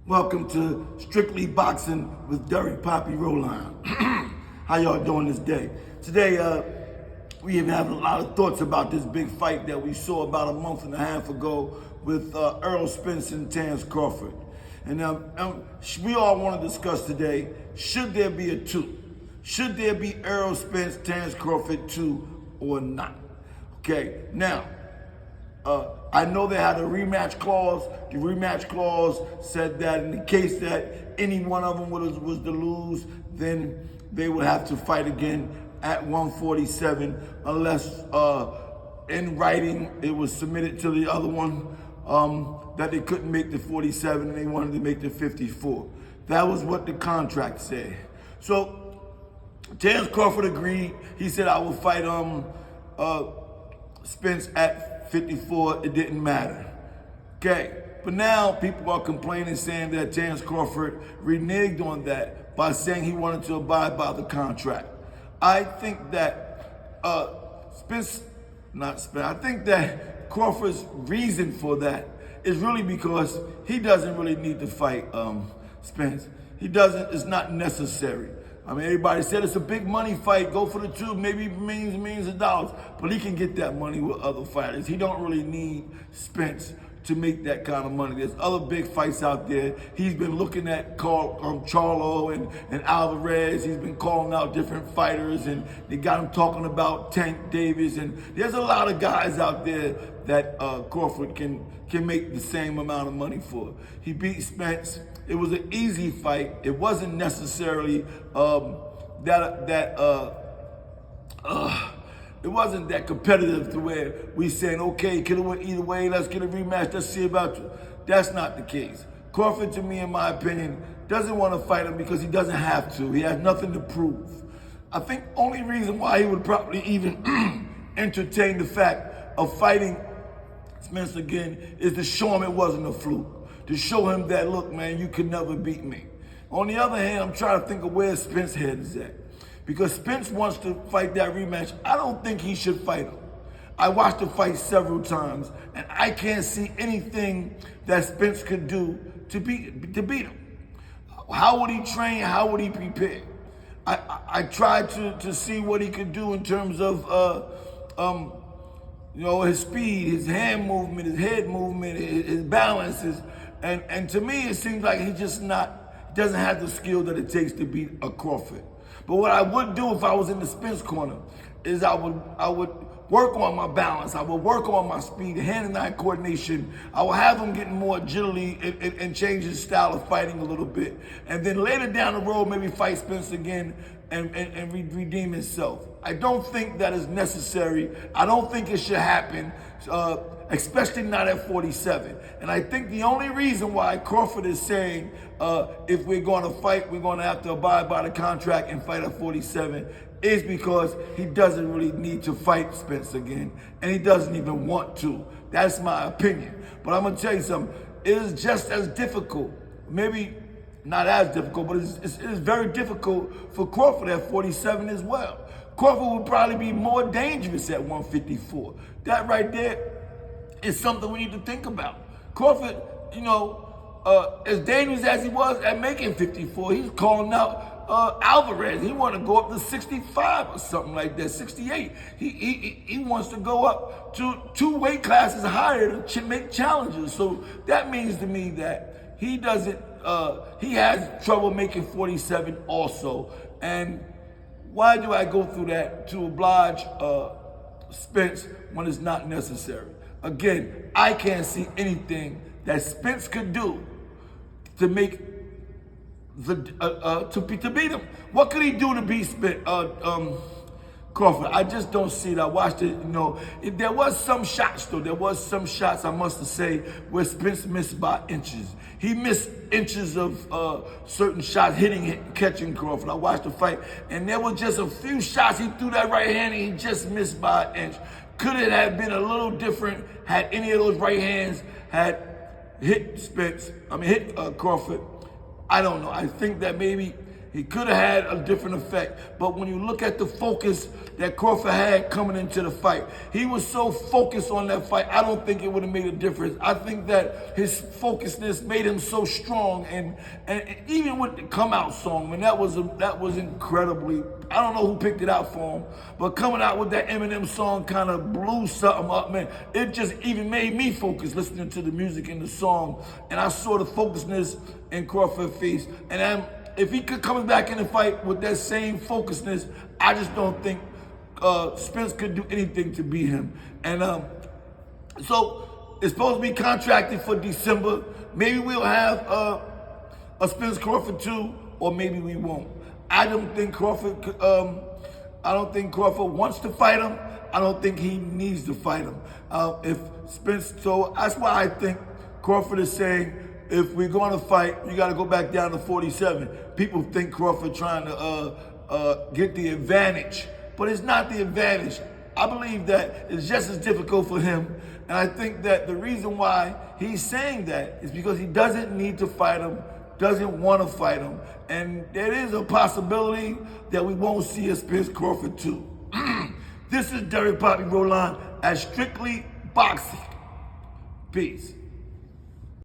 Welcome to Strictly Boxing with Derek Poppy Roline. How y'all doing this day? Today, we have had a lot of thoughts about this big fight that we saw about a month and a half ago with Errol, Spence, and Terence Crawford. And we all want to discuss today, should there be a two? Should there be Errol, Spence, Terence Crawford 2 or not? Okay, now, I know they had a rematch clause. The rematch clause said that in the case that any one of them was to lose, then they would have to fight again at 147 unless in writing it was submitted to the other one that they couldn't make the 47 and they wanted to make the 54. That was what the contract said. So Terence Crawford agreed. He said, I will fight Spence at 54, it didn't matter. Okay, but now people are complaining, saying that Terence Crawford reneged on that by saying he wanted to abide by the contract. I think that I think that Crawford's reason for that is really because he doesn't really need to fight Spence. He doesn't, it's not necessary. I mean, everybody said it's a big money fight. Go for the two, maybe millions of dollars. But he can get that money with other fighters. He don't really need Spence to make that kind of money. There's other big fights out there. He's been looking at Charlo and Alvarez. He's been calling out different fighters, and they got him talking about Tank Davis. And there's a lot of guys out there that Crawford can make the same amount of money for. He beat Spence. It was an easy fight. It wasn't necessarily it wasn't that competitive to where we saying, okay, could have went either way, let's get a rematch, let's see about you. That's not the case. Crawford, to me, in my opinion, doesn't want to fight him because he doesn't have to. He has nothing to prove. I think only reason why he would probably even entertain the fact of fighting Spence again is to show him it wasn't a fluke. To show him that, look, man, you could never beat me. On the other hand, I'm trying to think of where Spence's head is at. Because Spence wants to fight that rematch. I don't think he should fight him. I watched the fight several times, and I can't see anything that Spence could do to beat him. How would he train? How would he prepare? I tried to see what he could do in terms of his speed, his hand movement, his head movement, his balances. And to me, it seems like he doesn't have the skill that it takes to beat a Crawford. But what I would do if I was in the Spence corner is I would work on my balance. I would work on my speed, hand and eye coordination. I would have him getting more agility and change his style of fighting a little bit. And then later down the road, maybe fight Spence again and redeem himself. I don't think that is necessary. I don't think it should happen, especially not at 47. And I think the only reason why Crawford is saying if we're going to fight, we're going to have to abide by the contract and fight at 47 is because he doesn't really need to fight Spence again, and he doesn't even want to. That's my opinion. But I'm going to tell you something. It is just as difficult, maybe not as difficult, but it is very difficult for Crawford at 47 as well. Crawford would probably be more dangerous at 154. That right there is something we need to think about. Crawford, as dangerous as he was at making 54, he's calling out Alvarez. He wanted to go up to 65 or something like that, 68. He wants to go up to 2 weight classes higher to make challenges. So that means to me that he has trouble making 47 also. And why do I go through that to oblige Spence when it's not necessary? Again, I can't see anything that Spence could do to make to beat him. What could he do to beat Crawford? I just don't see it. I watched it. There was some shots though. There was some shots, I must say, where Spence missed by inches. He missed inches of certain shots, catching Crawford. I watched the fight, and there was just a few shots. He threw that right hand, and he just missed by an inch. Could it have been a little different had any of those right hands had hit Crawford? I don't know. I think that maybe He could have had a different effect. But when you look at the focus that Crawford had coming into the fight, he was so focused on that fight, I don't think it would have made a difference. I think that his focusedness made him so strong. And even with the Come Out song, man, that was incredibly, I don't know who picked it out for him, but coming out with that Eminem song kind of blew something up, man. It just even made me focus listening to the music and the song. And I saw the focusedness in Crawford's face. And if he could come back in the fight with that same focusedness, I just don't think Spence could do anything to beat him. And so it's supposed to be contracted for December. Maybe we'll have a Spence Crawford 2, or maybe we won't. I don't think Crawford wants to fight him. I don't think he needs to fight him. So that's why I think Crawford is saying, if we're going to fight, you got to go back down to 47. People think Crawford trying to get the advantage, but it's not the advantage. I believe that it's just as difficult for him, and I think that the reason why he's saying that is because he doesn't need to fight him, doesn't want to fight him, and there is a possibility that we won't see a Spence Crawford 2. This is Derek Bobby Roland at Strictly Boxing. Peace.